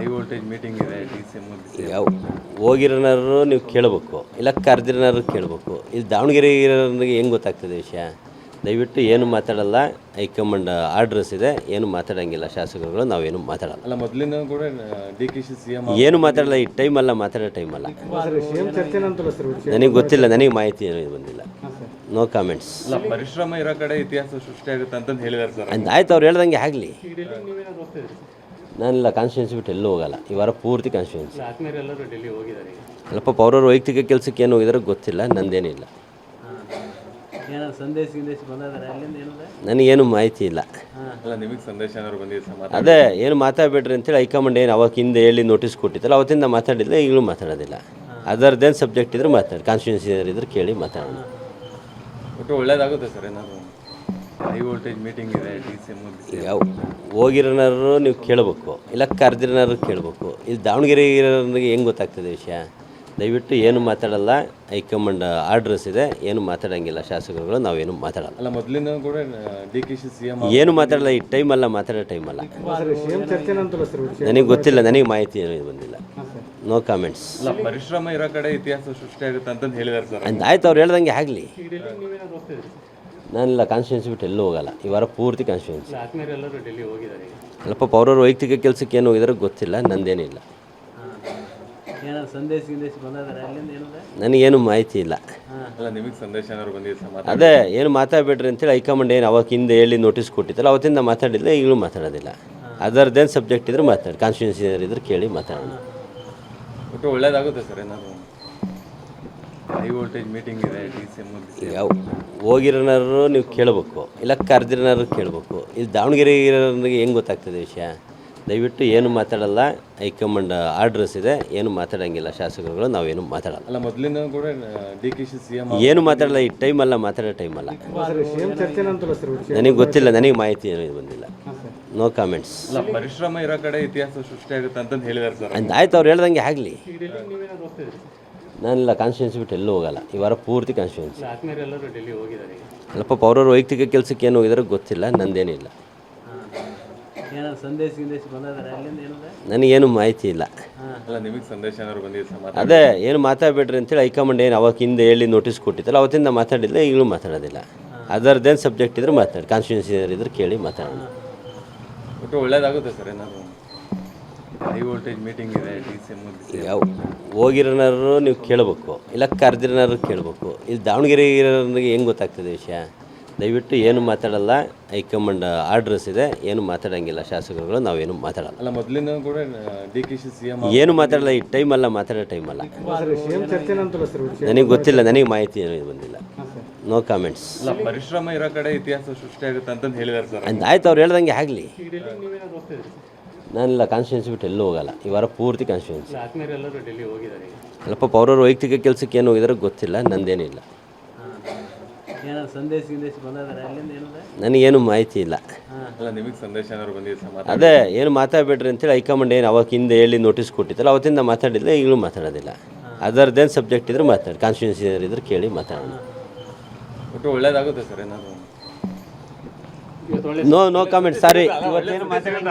High voltage meeting ಇದೆ D C M ಯಾವ ಹೋಗಿರೋನಾರು ನೀವು ಕೇಳಬೇಕು, ಇಲ್ಲ ಕರೆದಿರೋನಾರು ಕೇಳಬೇಕು. ಇದು ದಾವಣಗೆರೆ ಇರೋರಿಗೆ ಹೆಂಗೆ ಗೊತ್ತಾಗ್ತದೆ ವಿಷಯ? ದಯವಿಟ್ಟು ಏನು ಮಾತಾಡಲ್ಲ. ಹೈಕಮಾಂಡ್ ಆರ್ಡ್ರಸ್ ಇದೆ, ಏನು ಮಾತಾಡೋಂಗಿಲ್ಲ ಶಾಸಕರುಗಳು, ನಾವೇನು ಮಾತಾಡಲ್ಲ. ಅಲ್ಲ ಮೊದಲಿಂದ ಕೂಡ D K she C M ಏನು ಮಾತಾಡಲ್ಲ. ಈ ಟೈಮಲ್ಲ, ಮಾತಾಡೋ ಟೈಮಲ್ಲ. ನನಗೆ ಗೊತ್ತಿಲ್ಲ, ನನಗೆ ಮಾಹಿತಿ ಏನು ಬಂದಿಲ್ಲ. No comments. ಅಲ್ಲ ಪರಿಶ್ರಮ ಇರೋ ಕಡೆ ಇತಿಹಾಸ ಸೃಷ್ಟಿಯಾಗುತ್ತೆ ಅಂತ ಹೇಳಿದಾರೆ ಸರ್. ಆಯ್ತು, ಅವ್ರು ಹೇಳ್ದಂಗೆ ಆಗಲಿ. ನಾನಿಲ್ಲ, ಕಾನ್ಸ್ಟಿಟ್ಯೂನ್ಸಿ ಬಿಟ್ಟು ಎಲ್ಲೂ ಹೋಗಲ್ಲ. ಈ ವಾರ ಪೂರ್ತಿ ಕಾನ್ಸ್ಟಿಟ್ಯೂನ್ಸಿ. ಅಲ್ಲ ಪಾಪ ಅವ್ರವ್ರ ವೈಯಕ್ತಿಕ ಕೆಲಸಕ್ಕೆ ಏನು ಹೋಗಿದಾರೋ ಗೊತ್ತಿಲ್ಲ, ನಂದೇನಿಲ್ಲ. ನನಗೇನು ಮಾಹಿತಿ ಇಲ್ಲ. ಅಲ್ಲ ನಿಮಗೆ ಸಂದೇಶ ಏನಾದ್ರು ಬಂದಿದೆ ಸರ್? ಅದೇ ಏನು ಮಾತಾಡಬೇಡ್ರಿ ಅಂತೇಳಿ ಹೈಕಮಾಂಡ್ ಏನು ಅವಾಗ ಹಿಂದೆ ಹೇಳಿ ನೋಟಿಸ್ ಕೊಟ್ಟಿತ್ತಲ್ಲ, ಅವತ್ತಿಂದ ಮಾತಾಡಿಲ್ಲ, ಈಗಲೂ ಮಾತಾಡೋದಿಲ್ಲ. ಅದರದ್ದೇನು ಸಬ್ಜೆಕ್ಟ್ ಇದ್ರೆ ಮಾತಾಡಿ, ಕಾನ್ಸ್ಟಿಟ್ಯೂನ್ಸಿ ಇದ್ರೆ ಕೇಳಿ ಮಾತಾಡೋಣ. ಒಟ್ಟು ಒಳ್ಳೇದಾಗುತ್ತೆ ಸರ್. ಏನಾದ್ರು ಹೈ ವೋಲ್ಟೇಜ್ ಮೀಟಿಂಗ್ ಇದೆ ಡಿ ಸಿ ಎಂ ಯಾವ ಹೋಗಿರೋನಾರು ನೀವು ಕೇಳಬೇಕು, ಇಲ್ಲ ಕರೆದಿರೋನಾರು ಕೇಳಬೇಕು. ಇದು ದಾವಣಗೆರೆ ಇರೋರಿಗೆ ಹೆಂಗೆ ಗೊತ್ತಾಗ್ತದೆ ವಿಷಯ? ದಯವಿಟ್ಟು ಏನು ಮಾತಾಡಲ್ಲ. ಹೈಕಮಾಂಡ್ ಆರ್ಡ್ರಸ್ ಇದೆ, ಏನು ಮಾತಾಡೋಂಗಿಲ್ಲ ಶಾಸಕರುಗಳು, ನಾವೇನು ಮಾತಾಡಲ್ಲ. ಅಲ್ಲ ಮೊದಲಿಂದ ಕೂಡ D K she C M ಏನು ಮಾತಾಡಲ್ಲ. ಈ ಟೈಮಲ್ಲ, ಮಾತಾಡೋ ಟೈಮಲ್ಲ. ನನಗೆ ಗೊತ್ತಿಲ್ಲ, ನನಗೆ ಮಾಹಿತಿ ಏನು ಬಂದಿಲ್ಲ. No comments. ಅಲ್ಲ ಪರಿಶ್ರಮ ಇರೋ ಕಡೆ ಇತಿಹಾಸ ಸೃಷ್ಟಿಯಾಗುತ್ತೆ ಅಂತ ಹೇಳಿದಾರೆ ಸರ್. ಆಯ್ತು, ಅವ್ರು ಹೇಳ್ದಂಗೆ ಆಗಲಿ. ನಾನಿಲ್ಲ, ಕಾನ್ಸ್ಟಿಟ್ಯೂನ್ಸಿ ಬಿಟ್ಟು ಎಲ್ಲೂ ಹೋಗಲ್ಲ. ಈ ವಾರ ಪೂರ್ತಿ ಕಾನ್ಸ್ಟಿಟ್ಯೂನ್ಸಿ. ಅಲ್ಲ ಪಾಪ ಅವ್ರವ್ರ ವೈಯಕ್ತಿಕ ಕೆಲಸಕ್ಕೆ ಏನು ಹೋಗಿದಾರೋ ಗೊತ್ತಿಲ್ಲ, ನಂದೇನಿಲ್ಲ. ನನಗೇನು ಮಾಹಿತಿ ಇಲ್ಲ. ಅಲ್ಲ ನಿಮಗೆ ಸಂದೇಶ ಏನಾದ್ರು ಬಂದಿದೆ ಸರ್? ಅದೇ ಏನು ಮಾತಾಡಬೇಡ್ರಿ ಅಂತೇಳಿ ಹೈಕಮಾಂಡ್ ಏನು ಅವಾಗ ಹಿಂದೆ ಹೇಳಿ ನೋಟಿಸ್ ಕೊಟ್ಟಿತ್ತಲ್ಲ, ಅವತ್ತಿಂದ ಮಾತಾಡಿಲ್ಲ, ಈಗಲೂ ಮಾತಾಡೋದಿಲ್ಲ. ಅದರದ್ದೇನು ಸಬ್ಜೆಕ್ಟ್ ಇದ್ರೆ ಮಾತಾಡಿ, ಕಾನ್ಸ್ಟಿಟ್ಯೂನ್ಸಿ ಇದ್ರೆ ಕೇಳಿ ಮಾತಾಡೋಣ. ಒಟ್ಟು ಒಳ್ಳೇದಾಗುತ್ತೆ ಸರ್. ಏನಾದ್ರು ಹೈ ವೋಲ್ಟೇಜ್ ಮೀಟಿಂಗ್ ಇದೆ ಡಿ ಸಿ ಎಂ ಯಾವ ಹೋಗಿರೋನಾರು ನೀವು ಕೇಳಬೇಕು, ಇಲ್ಲ ಕರೆದಿರೋನಾರು ಕೇಳಬೇಕು. ಇದು ದಾವಣಗೆರೆ ಇರೋರಿಗೆ ಹೆಂಗೆ ಗೊತ್ತಾಗ್ತದೆ ವಿಷಯ? ದಯವಿಟ್ಟು ಏನು ಮಾತಾಡಲ್ಲ. ಹೈಕಮಾಂಡ್ ಆರ್ಡ್ರಸ್ ಇದೆ, ಏನು ಮಾತಾಡೋಂಗಿಲ್ಲ ಶಾಸಕರುಗಳು, ನಾವೇನು ಮಾತಾಡಲ್ಲ. ಅಲ್ಲ ಮೊದಲಿಂದ ಕೂಡ D K she C M ಏನು ಮಾತಾಡಲ್ಲ. ಈ ಟೈಮಲ್ಲ, ಮಾತಾಡೋ ಟೈಮಲ್ಲ. ನನಗೆ ಗೊತ್ತಿಲ್ಲ, ನನಗೆ ಮಾಹಿತಿ ಏನು ಬಂದಿಲ್ಲ. No comments. ಅಲ್ಲ ಪರಿಶ್ರಮ ಇರೋ ಕಡೆ ಇತಿಹಾಸ ಸೃಷ್ಟಿಯಾಗುತ್ತೆ ಅಂತ ಹೇಳಿದಾರೆ ಸರ್. ಆಯ್ತು, ಅವ್ರು ಹೇಳ್ದಂಗೆ ಆಗಲಿ. ನಾನಿಲ್ಲ, ಕಾನ್ಸ್ಟಿಟ್ಯೂನ್ಸಿ ಬಿಟ್ಟು ಎಲ್ಲೂ ಹೋಗಲ್ಲ. ಈ ವಾರ ಪೂರ್ತಿ ಕಾನ್ಸ್ಟಿಟ್ಯೂನ್ಸಿ. ಅಲ್ಲ ಪಾಪ ಅವ್ರವ್ರ ವೈಯಕ್ತಿಕ ಕೆಲಸಕ್ಕೆ ಏನು ಹೋಗಿದಾರೋ ಗೊತ್ತಿಲ್ಲ, ನಂದೇನಿಲ್ಲ. ನನಗೇನು ಮಾಹಿತಿ ಇಲ್ಲ. ಅಲ್ಲ ನಿಮಗೆ ಸಂದೇಶ ಏನಾದ್ರು ಬಂದಿದೆ ಸರ್? ಅದೇ ಏನು ಮಾತಾಡಬೇಡ್ರಿ ಅಂತೇಳಿ ಹೈಕಮಾಂಡ್ ಏನು ಅವಾಗ ಹಿಂದೆ ಹೇಳಿ ನೋಟಿಸ್ ಕೊಟ್ಟಿತ್ತಲ್ಲ, ಅವತ್ತಿಂದ ಮಾತಾಡಿಲ್ಲ, ಈಗಲೂ ಮಾತಾಡೋದಿಲ್ಲ. ಅದರದ್ದೇನು ಸಬ್ಜೆಕ್ಟ್ ಇದ್ರೆ ಮಾತಾಡಿ, ಕಾನ್ಸ್ಟಿಟ್ಯೂನ್ಸಿ ಇದ್ರೆ ಕೇಳಿ ಮಾತಾಡೋಣ. ಒಟ್ಟು ಒಳ್ಳೇದಾಗುತ್ತೆ ಸರ್. ಏನಾದ್ರು ಹೈ ವೋಲ್ಟೇಜ್ ಮೀಟಿಂಗ್ ಇದೆ ಡಿ ಸಿ ಎಂ ಯಾವ ಹೋಗಿರೋನಾರು ನೀವು ಕೇಳಬೇಕು, ಇಲ್ಲ ಕರೆದಿರೋನಾರು ಕೇಳಬೇಕು. ಇದು ದಾವಣಗೆರೆ ಇರೋರಿಗೆ ಹೆಂಗೆ ಗೊತ್ತಾಗ್ತದೆ ವಿಷಯ? ದಯವಿಟ್ಟು ಏನು ಮಾತಾಡಲ್ಲ. ಹೈಕಮಾಂಡ್ ಆರ್ಡ್ರಸ್ ಇದೆ, ಏನು ಮಾತಾಡೋಂಗಿಲ್ಲ ಶಾಸಕರುಗಳು, ನಾವೇನು ಮಾತಾಡಲ್ಲ. ಅಲ್ಲ ಮೊದಲಿಂದ ಕೂಡ D K she C M ಏನು ಮಾತಾಡಲ್ಲ. ಈ ಟೈಮಲ್ಲ, ಮಾತಾಡೋ ಟೈಮಲ್ಲ. ನನಗೆ ಗೊತ್ತಿಲ್ಲ, ನನಗೆ ಮಾಹಿತಿ ಏನು ಬಂದಿಲ್ಲ. No comments. ಅಲ್ಲ ಪರಿಶ್ರಮ ಇರೋ ಕಡೆ ಇತಿಹಾಸ ಸೃಷ್ಟಿಯಾಗುತ್ತೆ ಅಂತ ಹೇಳಿದಾರೆ ಸರ್. ಆಯ್ತು, ಅವ್ರು ಹೇಳ್ದಂಗೆ ಆಗಲಿ. ನಾನಿಲ್ಲ, ಕಾನ್ಸ್ಟಿಟ್ಯೂನ್ಸಿ ಬಿಟ್ಟು ಎಲ್ಲೂ ಹೋಗಲ್ಲ. ಈ ವಾರ ಪೂರ್ತಿ ಕಾನ್ಸ್ಟಿಟ್ಯೂನ್ಸಿ. ಅಲ್ಲ ಪಾಪ ಅವ್ರವ್ರ ವೈಯಕ್ತಿಕ ಕೆಲಸಕ್ಕೆ ಏನು ಹೋಗಿದಾರೋ ಗೊತ್ತಿಲ್ಲ, ನಂದೇನಿಲ್ಲ. ನನಗೇನು ಮಾಹಿತಿ ಇಲ್ಲ. ಅಲ್ಲ ನಿಮಗೆ ಸಂದೇಶ ಏನಾದ್ರು ಬಂದಿದೆ ಸರ್? ಅದೇ ಏನು ಮಾತಾಡಬೇಡ್ರಿ ಅಂತೇಳಿ ಹೈಕಮಾಂಡ್ ಏನು ಅವಾಗ ಹಿಂದೆ ಹೇಳಿ ನೋಟಿಸ್ ಕೊಟ್ಟಿತ್ತಲ್ಲ, ಅವತ್ತಿಂದ ಮಾತಾಡಿಲ್ಲ, ಈಗಲೂ ಮಾತಾಡೋದಿಲ್ಲ. ಅದರದ್ದೇನು ಸಬ್ಜೆಕ್ಟ್ ಇದ್ರೆ ಮಾತಾಡಿ, ಕಾನ್ಸ್ಟಿಟ್ಯೂನ್ಸಿ ಇದ್ರೆ ಕೇಳಿ ಮಾತಾಡೋಣ. ಒಟ್ಟು ಒಳ್ಳೇದಾಗುತ್ತೆ ಸರ್. ಏನಾದ್ರು ನೋ ಕಾಮೆಂಟ್. ಸಾರಿ, ಇವತ್ತೇನು ಮಾತಾಡೋಣ.